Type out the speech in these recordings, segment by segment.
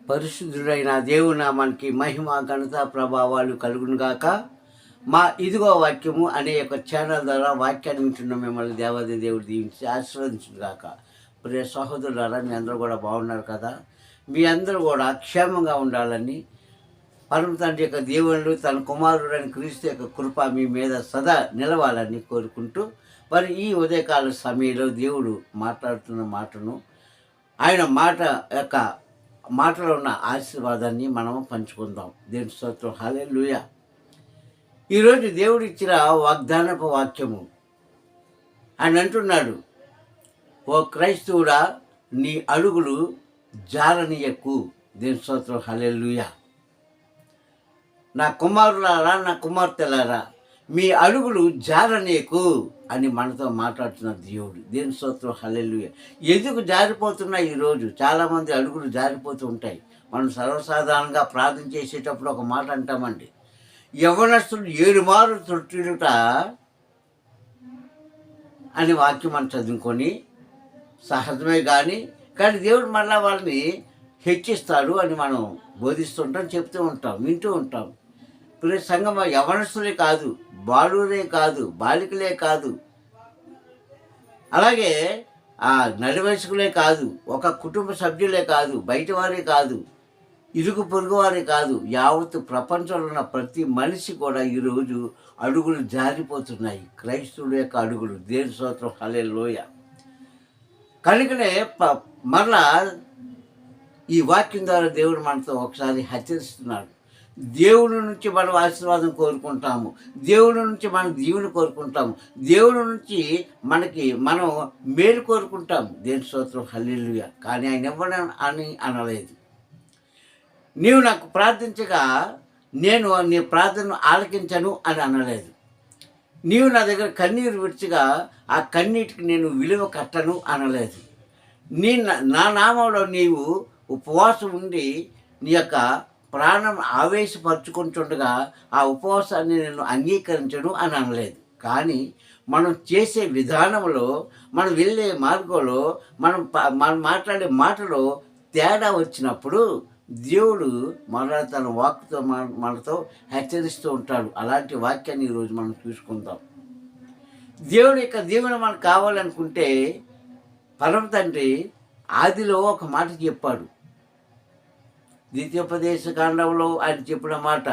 పరిశుద్ధుడైన దేవుని నామానికి మహిమ ఘనత ప్రభావాలు కలుగునుగాక. మా ఇదిగో వాక్యము అనే ఒక ఛానల్ ద్వారా వాక్యాన్ని వింటున్న మిమ్మల్ని దేవాది దేవుడు దీవించి ఆశీర్వదించుగాక. ప్రియ సహోదరులారా, మీ అందరూ కూడా బాగున్నారు కదా? మీ అందరూ కూడా క్షేమంగా ఉండాలని పరమ తండ్రి యొక్క దేవుళ్ళు తన కుమారుడని క్రీస్తు యొక్క కృప మీ మీద సదా నిలవాలని కోరుకుంటూ, మరి ఈ ఉదయకాల సమయంలో దేవుడు మాట్లాడుతున్న మాటను, ఆయన మాట యొక్క మాటలో ఉన్న ఆశీర్వాదాన్ని మనము పంచుకుందాం. దేవుని స్తోత్రం, హల్లెలూయా. ఈరోజు దేవుడు ఇచ్చిన వాగ్దానపు వాక్యము, ఆయన అంటున్నాడు, ఓ క్రైస్తవుడా, నీ అడుగులు జారనీయకు. దేవుని స్తోత్రం, హల్లెలూయా. నా కుమారులారా, నా కుమార్తెలారా, మీ అడుగులు జారనీయకు అని మనతో మాట్లాడుతున్న దేవుడు. దేవుని స్తోత్రం, హల్లెలూయా. ఎందుకు జారిపోతున్నాయి? ఈరోజు చాలామంది అడుగులు జారిపోతూ ఉంటాయి. మనం సర్వసాధారణంగా ప్రార్థన చేసేటప్పుడు ఒక మాట అంటామండి, యవ్వనస్తులు 7 మార్లు తొట్టిలుట అని వాక్యం మనం చదువుకొని సహజమే. కానీ దేవుడు మళ్ళా వాళ్ళని హెచ్చిస్తాడు అని మనం బోధిస్తుంటాం, చెప్తూ ఉంటాం, వింటూ ఉంటాం. ప్రియ సంగమ, యవ్వనస్తులే కాదు, బాలురే కాదు, బాలికలే కాదు, అలాగే నడి వయసుకులే కాదు, ఒక కుటుంబ సభ్యులే కాదు, బయట వారే కాదు, ఇరుగు పొరుగు వారే కాదు, యావత్తు ప్రపంచంలో ఉన్న ప్రతి మనిషి కూడా ఈరోజు అడుగులు జారిపోతున్నాయి. క్రైస్తవుల యొక్క అడుగులు. దేవుని స్తోత్రం, హల్లెలూయా. కనుకనే మరలా ఈ వాక్యం ద్వారా దేవుడు మనతో ఒకసారి హెచ్చరిస్తున్నాడు. దేవుడి నుంచి మనం ఆశీర్వాదం కోరుకుంటాము, దేవుడి నుంచి మనం దీవెన కోరుకుంటాము, దేవుడి నుంచి మనం మేలు కోరుకుంటాము. దేవుని స్తోత్రం, హల్లెలూయా. కానీ ఆయన ఇవ్వడం అని అనలేదు. నీవు నాకు ప్రార్థించగా నేను నీ ప్రార్థనను ఆలకించను అని అనలేదు. నీవు నా దగ్గర కన్నీరు విడిచిగా ఆ కన్నీటికి నేను విలువ కట్టను అనలేదు. నా నామంలో నీవు ఉపవాసం ఉండి నీ యొక్క ప్రాణం ఆవేశపరుచుకుంటుండగా ఆ ఉపవాసాన్ని నేను అంగీకరించను అని అనలేదు. కానీ మనం చేసే విధానంలో, మనం వెళ్ళే మార్గంలో, మనం మాట్లాడే మాటలో తేడా వచ్చినప్పుడు దేవుడు మరలా తన వాక్కుతో మనతో హెచ్చరిస్తూ ఉంటాడు. అలాంటి వాక్యాన్ని ఈరోజు మనం చూసుకుందాం. దేవుడి యొక్క దీవెన మనకు కావాలనుకుంటే పరమ తండ్రి ఆదిలో ఒక మాట చెప్పాడు. ద్వితీయోపదేశ కాండంలో ఆయన చెప్పిన మాట,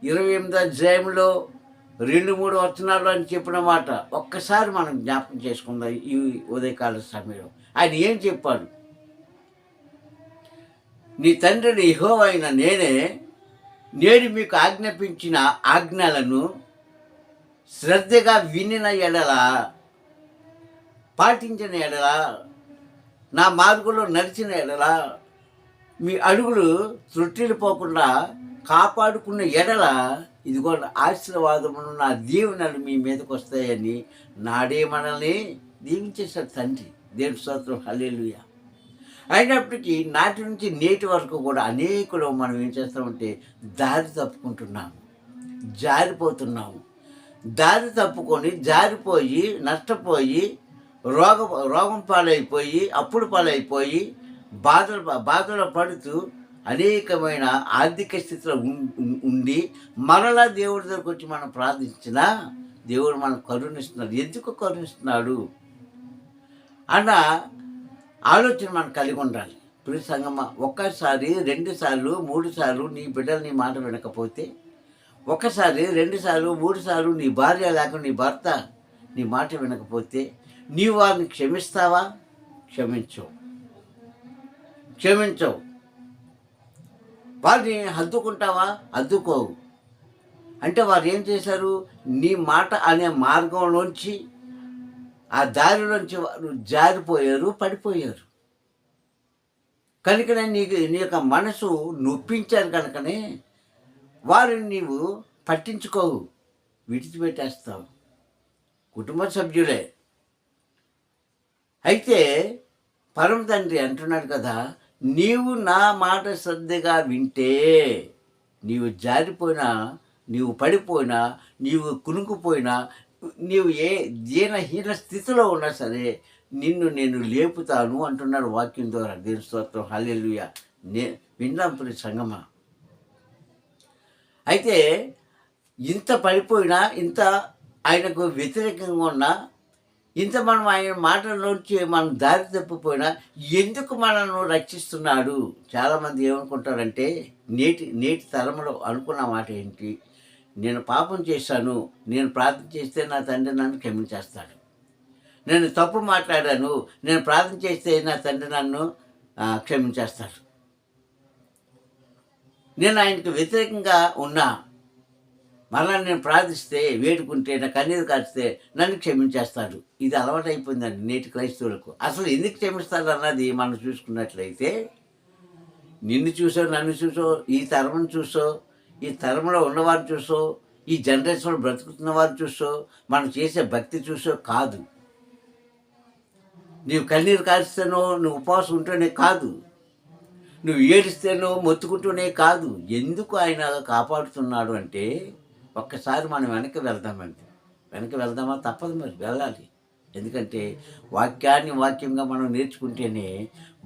28వ అధ్యాయంలో 2-3 వచనాల్లో ఆయన చెప్పిన మాట ఒక్కసారి మనం జ్ఞాపకం చేసుకుందాం. ఈ ఉదయకాల సమయంలో ఆయన ఏం చెప్పాడు? నీ తండ్రిని యెహోవా అయిన నేను మీకు ఆజ్ఞాపించిన ఆజ్ఞలను శ్రద్ధగా వినిన ఎడల, పాటించిన ఎడల, నా మార్గంలో నడిచిన ఎడల, మీ అడుగులు త్రుట్టిల్లిపోకుండా కాపాడుకున్న ఎడల, ఇదిగో ఆశీర్వాదమును, నా దీవెనలు మీ మీదకి వస్తాయని నాడే మనల్ని దీవించేశాడు తండ్రి. దేవుని స్తోత్రం, హల్లెలూయా. అయినప్పటికీ నాటి నుంచి నేటి వరకు కూడా అనేకులు మనం ఏం చేస్తామంటే దారి తప్పుకుంటున్నాము, జారిపోతున్నాము. దారి తప్పుకొని జారిపోయి నష్టపోయి రోగం పాలైపోయి అప్పులు పాలైపోయి బాధలు పడుతూ అనేకమైన ఆర్థిక స్థితిలో ఉండి మరలా దేవుడి దగ్గరకు వచ్చి మనం ప్రార్థించినా దేవుడు మనకు కరుణిస్తున్నాడు. ఎందుకు కరుణిస్తున్నాడు అన్న ఆలోచన మనకు కలిగి ఉండాలి. ప్రియ సంగమా, 1 సారి 2 సార్లు 3 సార్లు నీ బిడ్డలు నీ మాట వినకపోతే, 1 సారి 2 సార్లు 3 సార్లు నీ భార్య లేక నీ భర్త నీ మాట వినకపోతే నీవు వారిని క్షమిస్తావా? క్షమించవు. వారిని హద్దుకుంటావా? హద్దుకోవు. అంటే వారు ఏం చేశారు? నీ మాట అనే మార్గంలోంచి, ఆ దారిలోంచి వారు జారిపోయారు, పడిపోయారు. కనుకనే నీ యొక్క మనసు నొప్పించారు. కనుకనే వారిని నీవు పట్టించుకోవు, విడిచిపెట్టేస్తావు. కుటుంబ సభ్యులే. అయితే పరమ తండ్రి అంటున్నాడు కదా, నీవు నా మాట శ్రద్ధగా వింటే, నీవు జారిపోయినా, నీవు పడిపోయినా, నీవు కునుకుపోయినా, నీవు దీనహీన స్థితిలో ఉన్నా సరే నిన్ను నేను లేపుతాను అంటున్నాడు వాక్యం ద్వారా. దేవుని స్తోత్రం, హల్లెలూయా. విందాం ప్రియ సంగమా. అయితే ఇంత పడిపోయినా, ఇంత ఆయనకు వ్యతిరేకంగా ఉన్నా, ఇంత మనం ఆయన మాటల్లోంచి మనం దారి తప్పిపోయినా ఎందుకు మనల్ని రక్షిస్తున్నాడు? చాలామంది ఏమనుకుంటారంటే నేటి నేటి తరంలో అనుకున్న మాట ఏంటి? నేను పాపం చేశాను, నేను ప్రార్థన చేస్తే నా తండ్రి నన్ను క్షమించేస్తాడు. నేను తప్పు మాట్లాడాను, నేను ప్రార్థన చేస్తే నా తండ్రి నన్ను క్షమించేస్తాడు. నేను ఆయనకు వ్యతిరేకంగా ఉన్నా, మరలా నేను ప్రార్థిస్తే, వేడుకుంటే, నా కన్నీరు కాచితే నన్ను క్షమించేస్తాడు. ఇది అలవాటైపోయిందండి నేటి క్రైస్తవులకు. అసలు ఎందుకు క్షమిస్తాడు అన్నది మనం చూసుకున్నట్లయితే, నిన్ను చూసో, నన్ను చూసో, ఈ తరం చూసో, ఈ తరంలో ఉన్నవారు చూసో, ఈ జనరేషన్లో బ్రతుకుతున్న వారు చూసో, మనం చేసే భక్తి చూసో కాదు. నీవు కన్నీరు కాల్స్తేనో, నువ్వు ఉపవాసం ఉంటేనే కాదు, నువ్వు ఏడిస్తేనో మొత్తుకుంటూనే కాదు. ఎందుకు ఆయన కాపాడుతున్నాడు అంటే, ఒక్కసారి మనం వెనక్కి వెళ్దామండి. వెనక్కి వెళ్దామా? తప్పదు, మరి వెళ్ళాలి. ఎందుకంటే వాక్యంగా మనం నేర్చుకుంటేనే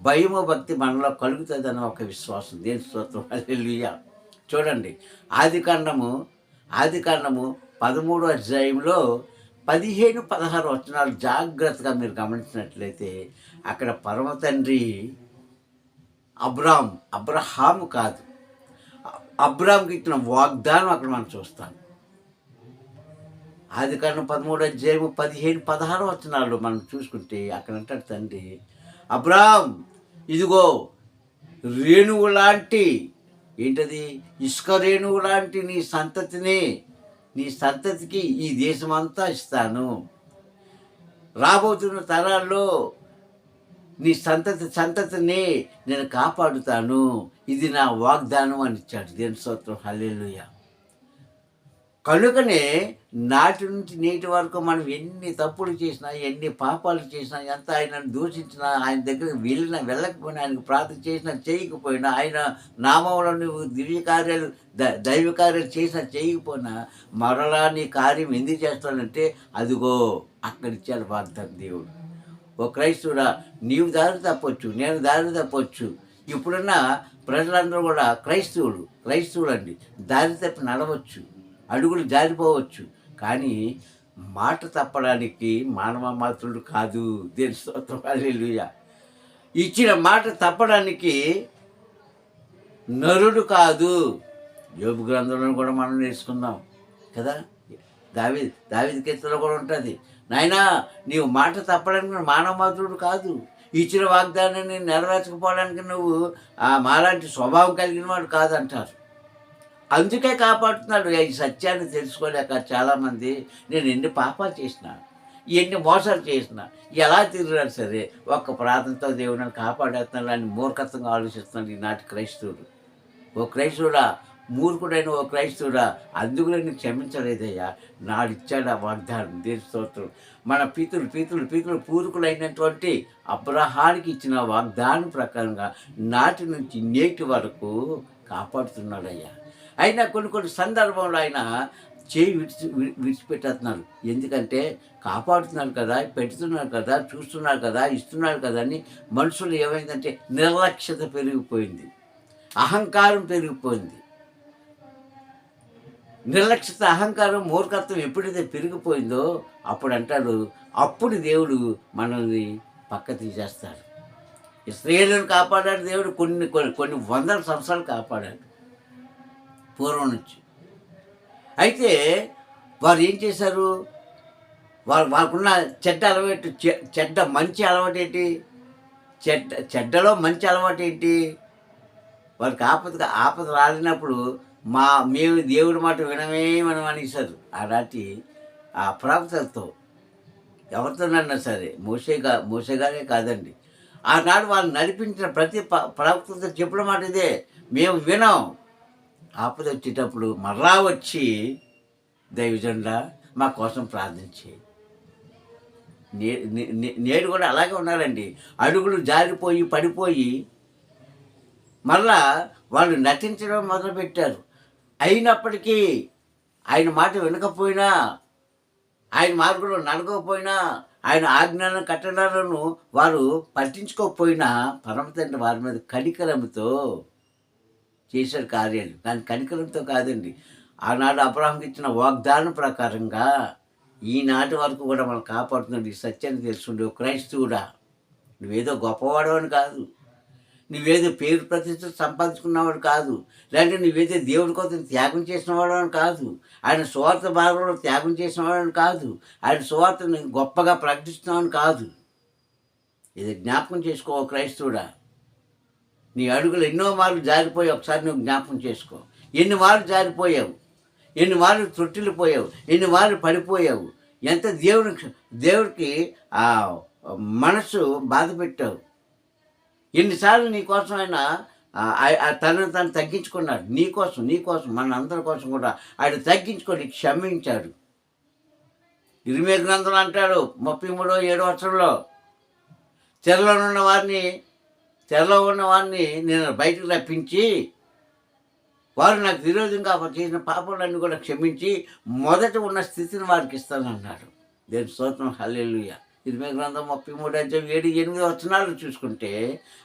భయము భక్తి మనలో కలుగుతుందన్న ఒక విశ్వాసం. దేని స్తోత్రం, హల్లెలూయా. చూడండి, ఆదికాండము 13వ అధ్యాయంలో 15, 16 వచనాలు జాగ్రత్తగా మీరు గమనించినట్లయితే, అక్కడ పరమ తండ్రి అబ్రహాము కాదు, అబ్రాహాంకి ఇచ్చిన వాగ్దానం అక్కడ మనం చూస్తాం. ఆదికాండం 13వ అధ్యాయము 15, 16 వచనాల్లో మనం చూసుకుంటే అక్కడ అంటాడు తండ్రి, అబ్రాహాం ఇదిగో రేణువు లాంటి, ఏంటది, ఇసుక రేణువు లాంటి నీ సంతతికి ఈ దేశమంతా ఇస్తాను. రాబోతున్న తరాల్లో నీ సంతతిని నేను కాపాడుతాను. ఇది నా వాగ్దానం అని ఇచ్చాడు. దేని స్తోత్రం, హల్లెలూయా. కనుకనే నాటి నుంచి నేటి వరకు మనం ఎన్ని తప్పులు చేసినా, ఎన్ని పాపాలు చేసినా, ఎంత ఆయనను దూషించినా, ఆయన దగ్గరికి వెళ్ళకపోయినా, ఆయనకు ప్రార్థన చేసినా చేయకపోయినా, ఆయన నామంలో నువ్వు దివ్య కార్యాలు దైవ కార్యాలు చేసినా చేయకపోయినా, మరలా నీ కార్యం ఎందుకు చేస్తానంటే అదిగో అక్కడిచ్చాడు వాగ్దానం దేవుడు. ఓ క్రైస్తవుడా, నీవు దారి తప్పొచ్చు, నేను దారి తప్పొచ్చు. ఇప్పుడున్న ప్రజలందరూ కూడా క్రైస్తవులు అండి, దారి తప్పి నడవచ్చు, అడుగులు జారిపోవచ్చు. కానీ మాట తప్పడానికి మానవ మాత్రుడు కాదు. దేని స్తోత్రం, హల్లెలూయా. ఇచ్చిన మాట తప్పడానికి నరుడు కాదు. యోబు గ్రంథంలో కూడా మనం నేర్చుకుందాం కదా. దావీదు కీర్తనలో కూడా ఉంటుంది, నాయనా నీవు మాట తప్పడానికి మానవ మాత్రుడు కాదు, ఇచ్చిన వాగ్దానాన్ని నెరవేర్చకపోవడానికి నువ్వు మాలాంటి స్వభావం కలిగిన వాడు కాదంటారు. అందుకే కాపాడుతున్నాడు. ఈ సత్యాన్ని తెలుసుకోలేక చాలామంది నేను ఎన్ని పాపాలు చేసినా, ఎన్ని మోసాలు చేసినా, ఎలా తిరిగినా సరే ఒక్క ప్రార్థనతో దేవుడిని కాపాడేస్తున్నాడు అని మూర్ఖత్వంగా ఆలోచిస్తున్నాడు ఈనాటి క్రైస్తవుడు. ఓ క్రైస్తవుడా, మూర్ఖుడైన ఓ క్రైస్తవుడా, అందుకు నేను క్షమించలేదయ్యా, నాడిచ్చాడు ఆ వాగ్దానం. దేని స్తోత్రం. మన పితరులు పూర్వకులైనటువంటి అబ్రహానికి ఇచ్చిన వాగ్దానం ప్రకారంగా నాటి నుంచి నేటి వరకు కాపాడుతున్నాడయ్యా. అయినా కొన్ని సందర్భంలో ఆయన చేయి విడిచిపెట్టేస్తున్నారు. ఎందుకంటే కాపాడుతున్నారు కదా, పెడుతున్నారు కదా, చూస్తున్నారు కదా, ఇస్తున్నారు కదా అని మనుషులు ఏమైందంటే నిర్లక్ష్యత పెరిగిపోయింది, అహంకారం పెరిగిపోయింది. నిర్లక్ష్యత, అహంకారం, మూర్ఖత్వం ఎప్పుడైతే పెరిగిపోయిందో అప్పుడు అంటాడు, అప్పుడు దేవుడు మనల్ని పక్క తీసేస్తాడు. ఇశ్రాయేలును కాపాడాడు దేవుడు, కొన్ని వందల సంవత్సరాలు కాపాడాడు పూర్వం నుంచి. అయితే వారు ఏం చేశారు? వాళ్ళకున్న మంచి అలవాటు ఏంటి? చెడ్డలో మంచి అలవాటు ఏంటి? వారికి ఆపద రాలినప్పుడు మేము దేవుడి మాట వినమేమని అనేసారు. అలాంటి ఆ ప్రవక్తలతో ఎవరితోనన్నా సరే, మోసేగానే కాదండి, ఆనాడు వాళ్ళు నడిపించిన ప్రతి ప్రవక్తలతో చెప్పిన మాట ఇదే, మేము వినాం. ఆపద వచ్చేటప్పుడు మరలా వచ్చి దైవజనుడా మా కోసం ప్రార్థించి, నేడు కూడా అలాగే ఉన్నారండి. అడుగులు జారిపోయి పడిపోయి మరలా వాళ్ళు నటించడం మొదలుపెట్టారు. అయినప్పటికీ ఆయన మాట వినకపోయినా, ఆయన మార్గంలో నడకపోయినా, ఆయన ఆజ్ఞలను కట్టడాలను వారు పట్టించుకోకపోయినా, పరమ తండ్రి వారి మీద కనికరంతో చేశాడు కార్యాలు. కానీ కనికరంతో కాదండి. ఆనాడు అబ్రాహాంకి ఇచ్చిన వాగ్దానం ప్రకారంగా ఈనాటి వరకు కూడా మనం కాపాడుతున్నాడు. ఈ సత్యాన్ని తెలుసుకుంటే ఓ క్రైస్తవుడా, నువ్వేదో గొప్పవాడవని కాదు, నువ్వేదో పేరు ప్రతిష్టలు సంపాదించుకున్నవాడు కాదు, లేదంటే నువ్వేదో దేవుడి కోసం త్యాగం చేసినవాడు అని కాదు, ఆయన సువార్త మార్గంలో త్యాగం చేసినవాడని కాదు, ఆయన సువార్తను గొప్పగా ప్రకటిస్తున్నావని కాదు. ఇది జ్ఞాపకం చేసుకో ఓ క్రైస్తవుడా. నీ అడుగులు ఎన్నో మార్లు జారిపోయి ఒకసారి నువ్వు జ్ఞాపకం చేసుకో. ఎన్ని మార్లు జారిపోయావు, ఎన్ని మార్లు తొట్టిల్లిపోయావు, ఎన్ని మార్లు పడిపోయావు, ఎంత దేవుడికి ఆ మనసు బాధ పెట్టావు. ఎన్నిసార్లు నీ కోసం ఆయన తనను తను తగ్గించుకున్నాడు. నీకోసం మనందరి కోసం కూడా ఆయన తగ్గించుకొని క్షమించాడు. ఇర్మియా గ్రంథంలో అంటాడు 33:7 చెరలో ఉన్న వారిని నేను బయటకు రప్పించి వారు నాకు విరోధంగా చేసిన పాపాలన్నీ కూడా క్షమించి మొదట ఉన్న స్థితిని వారికి ఇస్తానన్నాడు. దేవుని స్తోత్రం, హల్లెలూయా. ఇర్మియా గ్రంథం 33:7-8 చూసుకుంటే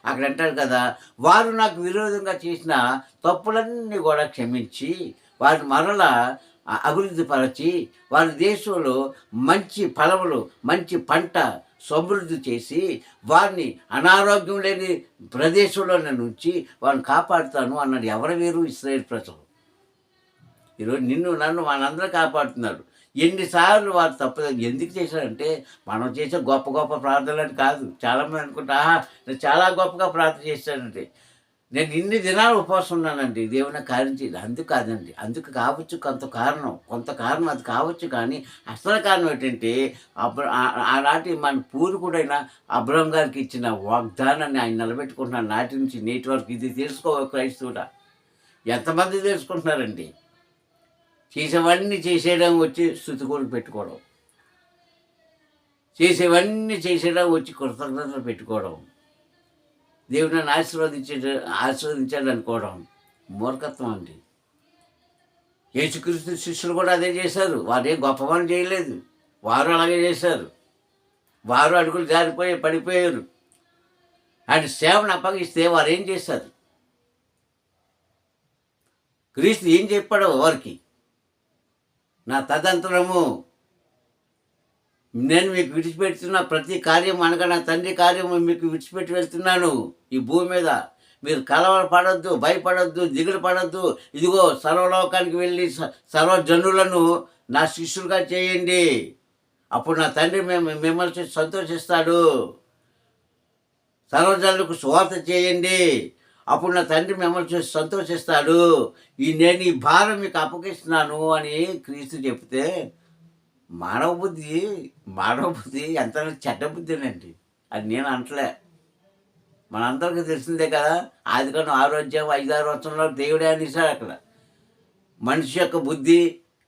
అక్కడ అంటారు కదా, వారు నాకు విరోధంగా చేసిన తప్పులన్నీ కూడా క్షమించి వారిని మరలా అభివృద్ధి పరచి వారి దేశంలో మంచి ఫలములు, మంచి పంట సమృద్ధి చేసి వారిని అనారోగ్యం లేని ప్రదేశంలో నుంచి వారిని కాపాడుతాను అన్నాడు. ఎవరు వేరు? ఇశ్రాయేలు ప్రజలు. ఈరోజు నిన్ను నన్ను మనందరూ కాపాడుతున్నాడు. ఎన్నిసార్లు వారు తప్పదు ఎందుకు చేశారంటే మనం చేసే గొప్ప గొప్ప ప్రార్థనలు కాదు. చాలామంది అనుకుంటా నేను చాలా గొప్పగా ప్రార్థన చేశానంటే, నేను ఇన్ని దినాలు ఉపవాసం ఉన్నానండి దేవుని కార్యం చేయదు. అందుకు కాదండి. అందుకు కావచ్చు కొంత కారణం అది కావచ్చు. కానీ అసలు కారణం ఏంటంటే ఆనాటి మన పూర్వీకుడైన అబ్రహం గారికి ఇచ్చిన వాగ్దానాన్ని ఆయన నిలబెట్టుకుంటున్న నాటి నుంచి నేటి వరకు. ఇది తెలుసుకో క్రైస్తవుడా. ఎంతమంది తెలుసుకుంటున్నారండి? చేసేవన్నీ చేసేయడం వచ్చి స్తుతికోలు పెట్టుకోవడం, చేసేవన్నీ చేసేయడం వచ్చి కృతజ్ఞతలు పెట్టుకోవడం, దేవుడు నన్ను ఆశీర్వదించాడు అనుకోవడం మూర్ఖత్వం అండి. యేసుక్రీస్తు శిష్యులు కూడా అదే చేశారు. వారేం గొప్ప పని చేయలేదు, వారు అలాగే చేశారు. వారు అడుగులు పడిపోయారు. ఆయన సేవను అప్పగిస్తే వారు ఏం చేశారు? క్రీస్తు ఏం చెప్పాడో వారికి, నా తదంతరము నేను మీకు విడిచిపెడుతున్న ప్రతి కార్యం అనగా నా తండ్రి కార్యము మీకు విడిచిపెట్టి వెళ్తున్నాను ఈ భూమి మీద. మీరు కలవరపడొద్దు, భయపడొద్దు, దిగులు పడొద్దు. ఇదిగో సర్వలోకానికి వెళ్ళి సర్వజనులను నా శిష్యులుగా చేయండి. అప్పుడు నా తండ్రి మిమ్మల్ని సంతోషిస్తాడు. సర్వజనులకు సువార్త చేయండి, అప్పుడు నా తండ్రి మిమ్మల్ని చూసి సంతోషిస్తాడు. నేను ఈ భారం మీకు అప్పగిస్తున్నాను అని క్రీస్తు చెప్తే మానవ బుద్ధి ఎంత చెడ్డ బుద్ధినండి. అది నేను అంటలే, మనందరికీ తెలిసిందే కదా. ఆదికాండం 6-5 దేవుడే అనేసాడు. అక్కడ మనిషి యొక్క బుద్ధి,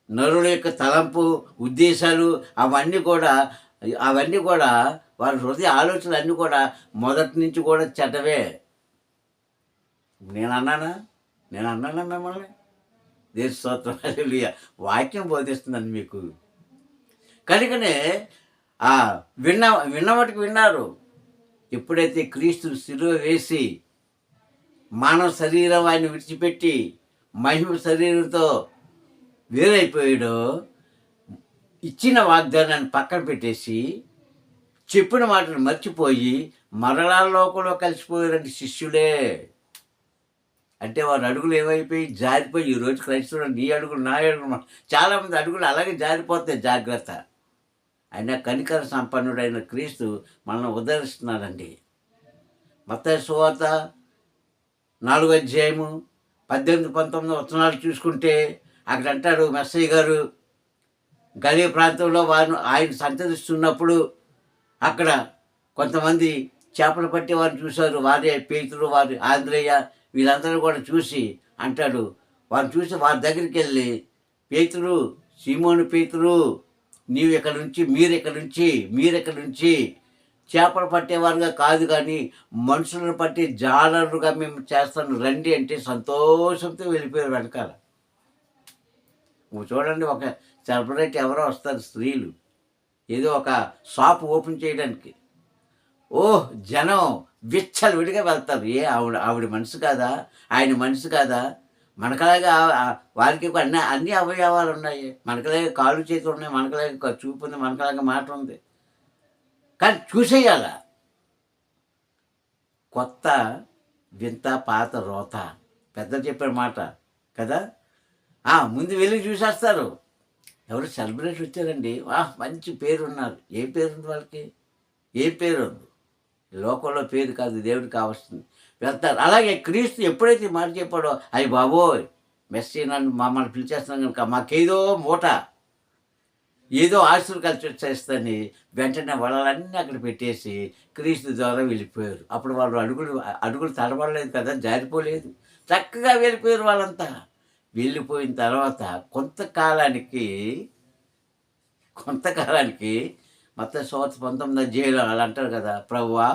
నరుల యొక్క తలంపు, ఉద్దేశాలు అవన్నీ కూడా వారి హృదయ ఆలోచనలు అన్నీ కూడా మొదటి నుంచి కూడా చెడ్డవే. నేను అన్నానా మిమ్మల్ని? దేవుని స్తోత్రం, హల్లెలూయా. వాక్యం బోధిస్తుందండి మీకు. కనుకనే విన్నవాటికి విన్నారు. ఎప్పుడైతే క్రీస్తు శిలువ వేసి మానవ శరీరం ఆయన విడిచిపెట్టి మహిమ శరీరంతో వేరైపోయాడో, ఇచ్చిన వాగ్దానాన్ని పక్కన పెట్టేసి చెప్పిన మాటలు మర్చిపోయి మరలా లోకంలో కలిసిపోయారంటే శిష్యులే. అంటే వారి అడుగులు ఏమైపోయి జారిపోయి ఈరోజు క్రైస్తవులు నీ అడుగులు నా అడుగులు, చాలామంది అడుగులు అలాగే జారిపోతాయి. జాగ్రత్త. ఆయన కనికర సంపన్నుడైన క్రీస్తు మనల్ని ఉద్ధరిస్తున్నాడండి. మత్తయి సువార్త 4:18-19 చూసుకుంటే అక్కడ అంటాడు, మెస్సయ్య గారు గలిలయ ప్రాంతంలో ఆయన సంచరిస్తున్నప్పుడు అక్కడ కొంతమంది చేపలు పట్టే వారిని చూశారు. వారే పేతురు, వారి ఆంద్రేయ, వీళ్ళందరూ కూడా చూసి అంటాడు, వారిని చూసి వారి దగ్గరికి వెళ్ళి, పేతురు, సీమోను పేతురు, నీవు ఎక్కడి నుంచి, మీరెక్కడి నుంచి చేపలు పట్టేవారుగా కాదు కానీ మనుషులను పట్టి జాలరుగా మేము చేస్తాను రండి అంటే సంతోషంతో వెళ్ళిపోయారు వెనకాల. చూడండి, ఒక సెలబ్రిటీ ఎవరో వస్తారు స్త్రీలు, ఏదో ఒక షాప్ ఓపెన్ చేయడానికి. జనం విచ్చలవిడిగా వెళ్తారు. ఆవిడ ఆవిడ మనిషి కాదా? ఆయన మనిషి కాదా? మనకలాగా వారికి అన్ని అవయవాలున్నాయి. మనకలాగా కాళ్ళు చేతులున్నాయి. మనకలాగా చూపుంది. మనకలాగా మాట ఉంది. కానీ చూసేయాల. కొత్త వింత పాత రోత. పెద్దలు చెప్పిన మాట కదా! ముందు వెళ్లి చూసేస్తారు. ఎవరో సెలబ్రిటీ వచ్చారండి. మంచి పేరున్నారు. ఏ పేరుంది వాళ్ళకి? ఏ పేరుంది? లోకంలో పేరు కాదు, దేవుడికి కావాల్సింది. వెళ్తారు. అలాగే క్రీస్తు ఎప్పుడైతే ఈ మాట చెప్పాడో, అయ్య బాబోయ్! మెస్సీ నన్ను మమ్మల్ని పిలిచేస్తున్నాను కనుక మాకేదో మూట, ఏదో ఆస్తులు కలిసి వచ్చేస్తని వెంటనే వాళ్ళన్నీ అక్కడ పెట్టేసి క్రీస్తు ద్వారా వెళ్ళిపోయారు. అప్పుడు వాళ్ళు అడుగులు తడబడలేదు కదా, జారిపోలేదు. చక్కగా వెళ్ళిపోయారు వాళ్ళంతా. వెళ్ళిపోయిన తర్వాత కొంతకాలానికి మత్తయి సువార్త 19 అలా అంటారు కదా, ప్రభువా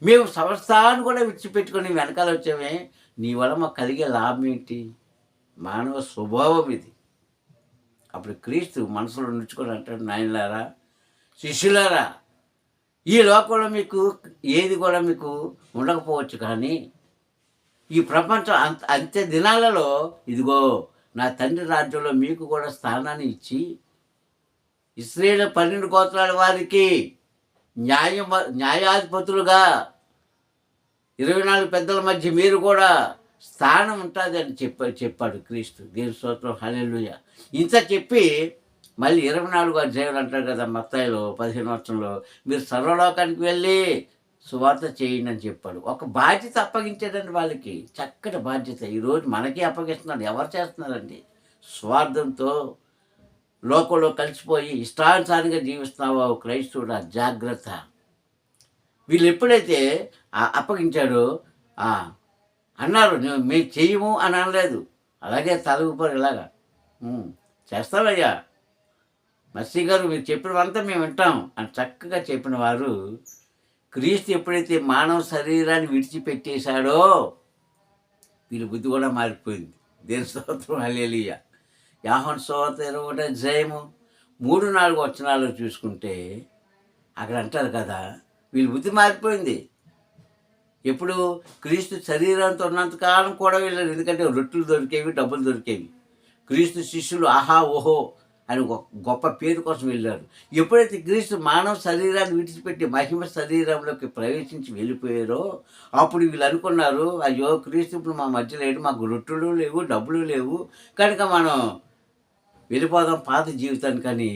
మేము సమస్తాన్ని కూడా విడిచిపెట్టుకొని వెనకాల వచ్చామే, నీ వల్ల మాకు కలిగే లాభం ఏంటి? మానవ స్వభావం ఇది. అప్పుడు క్రీస్తు మనసులో నుంచుకొని అంటాడు, నాయనలారా, శిష్యులారా, ఈ లోకంలో మీకు ఏది కూడా మీకు ఉండకపోవచ్చు, కానీ ఈ ప్రపంచం అంత్య దినాలలో ఇదిగో నా తండ్రి రాజ్యంలో మీకు కూడా స్థానాన్ని ఇచ్చి ఇశ్రాయేలు 12 గోత్రాల వారికి న్యాయాధిపతులుగా 24 పెద్దల మధ్య మీరు కూడా స్థానం ఉంటుంది అని చెప్పాడు క్రీస్తు. దేవుని స్తోత్రం, హల్లెలూయా. ఇంత చెప్పి మళ్ళీ 24వ అధ్యాయం అంటారు కదా మత్తయిలో 15 మీరు సర్వలోకానికి వెళ్ళి సువార్త చేయండి అని చెప్పాడు. ఒక బాధ్యత అప్పగించాడండి వాళ్ళకి, చక్కటి బాధ్యత. ఈరోజు మనకి అప్పగిస్తున్నాడు. ఎవరు చేస్తున్నారండి? స్వార్థంతో లోకంలో కలిసిపోయి ఇష్టానుసారంగా జీవిస్తున్నావో క్రైస్తవుడా, జాగ్రత్త. వీళ్ళు ఎప్పుడైతే అప్పగించాడో అన్నారు, మేము చెయ్యము అని అనలేదు. అలాగే తల ఊపారు, ఇలాగా చేస్తావయ్యా మస్సీ గారు, మీరు చెప్పినవంతా మేము వింటాం అని చక్కగా చెప్పిన వారు క్రీస్తు ఎప్పుడైతే మానవ శరీరాన్ని విడిచిపెట్టేశాడో వీళ్ళ బుద్ధి కూడా మారిపోయింది. దేవుని స్తోత్రం, హల్లెలూయా. యోహాను సువార్త 21వ అధ్యాయము 3-4 వచనాలు చూసుకుంటే అక్కడ అంటారు కదా, వీళ్ళ బుద్ధి మారిపోయింది. ఎప్పుడు? క్రీస్తు శరీరంతో ఉన్నంతకాలం కూడా వీళ్ళు, ఎందుకంటే రొట్టెలు దొరికేవి, డబ్బులు దొరికేవి. క్రీస్తు శిష్యులు ఆహా ఓహో అని గొప్ప పేరు కోసం వెళ్ళారు. ఎప్పుడైతే క్రీస్తు మానవ శరీరాన్ని విడిచిపెట్టి మహిమ శరీరంలోకి ప్రవేశించి వెళ్ళిపోయారో అప్పుడు వీళ్ళు అనుకున్నారు, అయ్యో క్రీస్తు ఇప్పుడు మా మధ్య లేడు, మాకు రొట్టెలు లేవు, డబ్బులు లేవు, కనుక మనం వెళ్ళిపోదాం పాత జీవితానికి అని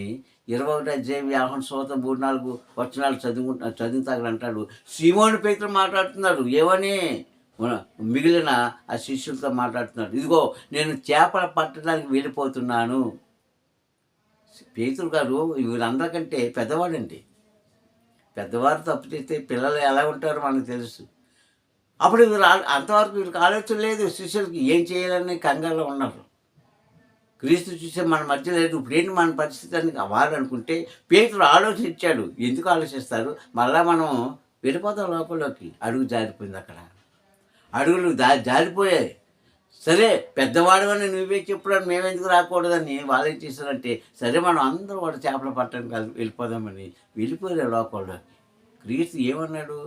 21వ అధ్యాయం యోహాను సువార్త 3-4 వచనాలు చదువుతా అంటాడు. సీమోను పేతురు మాట్లాడుతున్నాడు. ఏమని? మిగిలిన ఆ శిష్యులతో మాట్లాడుతున్నాడు. ఇదిగో నేను చేపలు పట్టడానికి వెళ్ళిపోతున్నాను. పేతురు గారు వీళ్ళందరికంటే పెద్దవాడండి. పెద్దవారు తప్పు చేస్తే పిల్లలు ఎలా ఉంటారో మనకు తెలుసు. అప్పుడు అంతవరకు వీళ్ళకి ఆలోచన లేదు. శిష్యులకి ఏం చేయాలని కంగారులో ఉన్నారు. క్రీస్తు చూసే మన మధ్య లేదు, ఇప్పుడేంటి మన పరిస్థితి అని వారు అనుకుంటే పేతురు ఆలోచించాడు. ఎందుకు ఆలోచిస్తారు? మళ్ళా మనం వెళ్ళిపోతాం లోకంలోకి. అడుగు జారిపోయింది. అక్కడ అడుగులు జారిపోయాయి. సరే పెద్దవాడవని నువ్వే చెప్పుడని మేమెందుకు రాకూడదని వాళ్ళు ఏం చేశారంటే, సరే మనం అందరూ వాడు చేపలు పట్టడానికి వెళ్ళిపోదామని వెళ్ళిపోయారు లోకంలోకి. క్రీస్తు ఏమన్నాడు?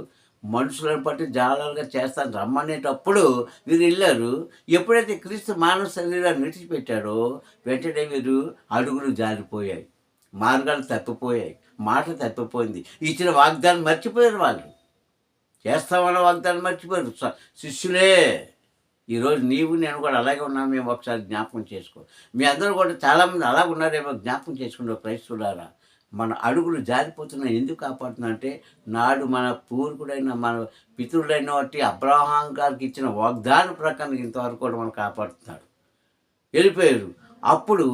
మనుషులను బట్టి జాలాలుగా చేస్తాను రమ్మనేటప్పుడు వీరు వెళ్ళారు. ఎప్పుడైతే క్రీస్తు మానవ శరీరాన్ని విడిచిపెట్టాడో వెంటనే వీరు అడుగులు జారిపోయాయి, మార్గాలు తప్పిపోయాయి, మాట తప్పిపోయింది, ఇచ్చిన వాగ్దానం మర్చిపోయారు. వాళ్ళు చేస్తామన్న వాగ్దానం మర్చిపోయారు. శిష్యులే ఈరోజు నీవు నేను కూడా అలాగే ఉన్నాం. మేము ఒకసారి జ్ఞాపకం చేసుకో. మీ అందరూ కూడా చాలామంది అలాగ ఉన్నారేమో, జ్ఞాపకం చేసుకుంటారు. క్రైస్తవులారా, మన అడుగులు జారిపోతున్నా ఎందుకు కాపాడుతున్నా అంటే, నాడు మన పూర్వకుడైన మన పితరుడైన వాటి అబ్రహాం గారికి ఇచ్చిన వాగ్దానం ప్రకారం ఇంతవరకు కూడా మనం కాపాడుతున్నాడు. వెళ్ళిపోయారు. అప్పుడు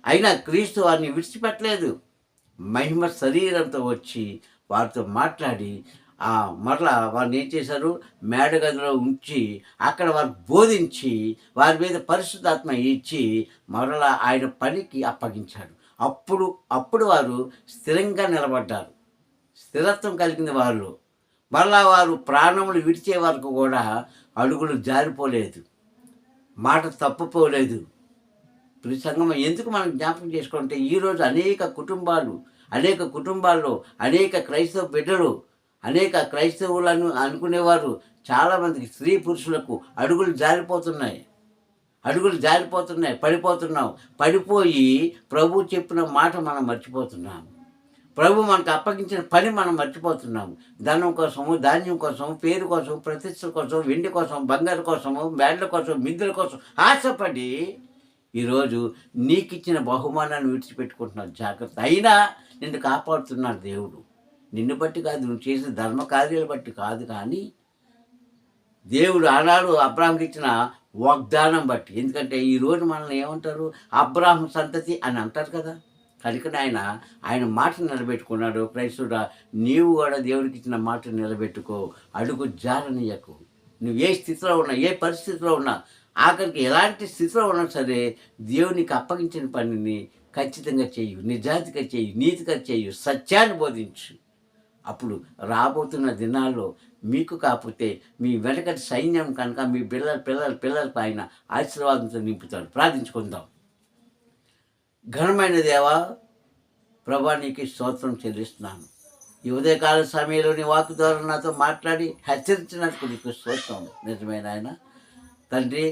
అయినా క్రీస్తు వారిని విడిచిపెట్టలేదు. మహిమ శరీరంతో వచ్చి వారితో మాట్లాడి మరలా వారిని ఏం చేశారు? మేడగదిలో ఉంచి అక్కడ వారికి బోధించి వారి మీద పరిశుద్ధాత్మ ఇచ్చి మరలా ఆయన పనికి అప్పగించాడు. అప్పుడు వారు స్థిరంగా నిలబడ్డారు. స్థిరత్వం కలిగింది వారిలో. మరలా వారు ప్రాణములు విడిచే వరకు కూడా అడుగులు జారిపోలేదు, మాట తప్పుపోలేదు. ప్రతి సంగమం ఎందుకు మనం జ్ఞాపకం చేసుకుంటే, ఈరోజు అనేక కుటుంబాల్లో అనేక క్రైస్తవ బిడ్డలు అనేక క్రైస్తవులను అనుకునేవారు చాలామందికి స్త్రీ పురుషులకు అడుగులు జారిపోతున్నాయి, పడిపోతున్నాం. పడిపోయి ప్రభు చెప్పిన మాట మనం మర్చిపోతున్నాం. ప్రభు మనకు అప్పగించిన పని మనం మర్చిపోతున్నాము. ధనం కోసము, ధాన్యం కోసం, పేరు కోసం, ప్రతిష్ట కోసం, వెండి కోసం, బంగారు కోసము, బ్యాండ్ల కోసం, మిద్దెల కోసం ఆశపడి ఈరోజు నీకిచ్చిన బహుమానాన్ని విడిచిపెట్టుకుంటున్నావు. జాగ్రత్త. అయినా నిన్ను కాపాడుతున్నాడు దేవుడు. నిన్ను బట్టి కాదు, నువ్వు చేసిన ధర్మ కార్యాలు బట్టి కాదు, కానీ దేవుడు ఆనాడు అబ్రాహాంకి ఇచ్చిన వాగ్దానం బట్టి. ఎందుకంటే ఈరోజు మనల్ని ఏమంటారు? అబ్రాహాం సంతతి అని అంటారు కదా. కనుక ఆయన మాట నిలబెట్టుకున్నాడు. క్రైస్తుడా, నీవు కూడా దేవుడికి ఇచ్చిన మాట నిలబెట్టుకో. అడుగు జారనీయకు. నువ్వు ఏ స్థితిలో ఉన్నా, ఏ పరిస్థితిలో ఉన్నా, ఆఖరికి ఎలాంటి స్థితిలో ఉన్నా సరే దేవునికి అప్పగించిన పనిని ఖచ్చితంగా చేయు, నిజాయితీగా చేయు, నీతిగా చేయు, సత్యాన్ని బోధించు. అప్పుడు రాబోతున్న దినాల్లో మీకు కాకపోతే మీ వెనకటి సైన్యం కనుక మీ పిల్లలకు ఆయన ఆశీర్వాదంతో నింపుతాడు. ప్రార్థించుకుందాం. ఘనమైన దేవా, ప్రభా, నీకు స్తోత్రం చెల్లిస్తున్నాను. ఈ ఉదయకాల సమయంలో నీ వాక్కు ద్వారా నాతో మాట్లాడి హెచ్చరించినందుకు నీకు స్తోత్రం. నిజమైన ఆయన తండ్రి,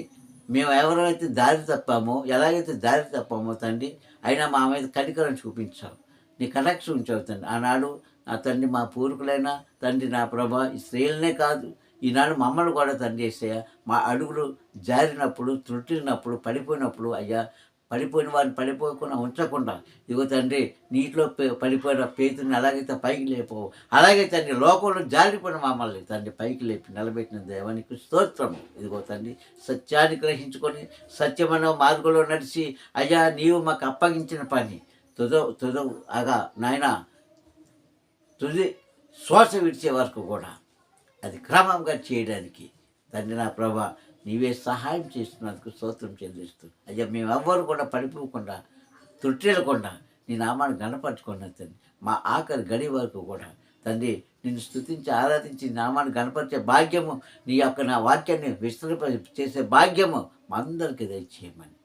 మేము ఎవరైతే దారి తప్పామో, ఎలాగైతే దారి తప్పామో తండ్రి, అయినా మా మీద కనికరం చూపించావు, నీ కనెక్షన్ ఉంచావు తండ్రి. ఆనాడు నా తండ్రి మా పూర్వీకులైనా తండ్రి, నా ప్రభా, ఈ స్త్రీలనే కాదు, ఈనాడు మమ్మల్ని కూడా తండ్రి చేసే మా అడుగులు జారినప్పుడు, త్రుట్టినప్పుడు, పడిపోయినప్పుడు అయ్యా, పడిపోయిన వారిని పడిపోకుండా ఉంచకుండా ఇదిగో తండ్రి, నీటిలో పడిపోయిన పేతుని ఎలాగైతే పైకి లేపో, అలాగే తండ్రి లోకంలో జారిపోయిన మమ్మల్ని తండ్రి పైకి లేపి నిలబెట్టిన దేవానికి స్తోత్రం. ఇదిగో తండ్రి, సత్యాన్ని గ్రహించుకొని సత్యమైన మార్గంలో నడిచి అయ్యా, నీవు మాకు అప్పగించిన పని అగా నాయన తుది శ్వాస విడిచే వరకు కూడా అది క్రమంగా చేయడానికి తండ్రి నా ప్రభా, నీవే సహాయం చేస్తున్నందుకు స్తోత్రం చెల్లిస్తూ అయ్యా, మేమెవ్వరు కూడా పడిపోకుండా, త్రుట్టిల్లకుండా నీ నామాన్ని గణపరచుకున్న తండ్రి, మా ఆఖరి గడి వరకు కూడా తండ్రి నిన్ను స్తుతించి ఆరాధించి నామాన్ని గణపరిచే భాగ్యము, నీ యొక్క నా వాక్యాన్ని విస్తృత చేసే భాగ్యము మా అందరికీ దయచేయమని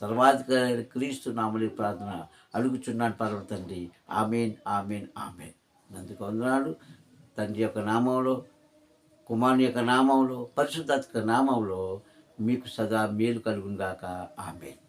సర్వాధికారి క్రీస్తు నామములో ప్రార్థన అడుగుచున్నాను పరమ తండ్రి. ఆమేన్, ఆమేన్, ఆమేన్. నందుకు వందనాలు. తండ్రి యొక్క నామంలో, కుమారుని యొక్క నామంలో, పరిశుద్ధాత్మ నామంలో మీకు సదా మేలు కలుగును గాక. ఆమేన్.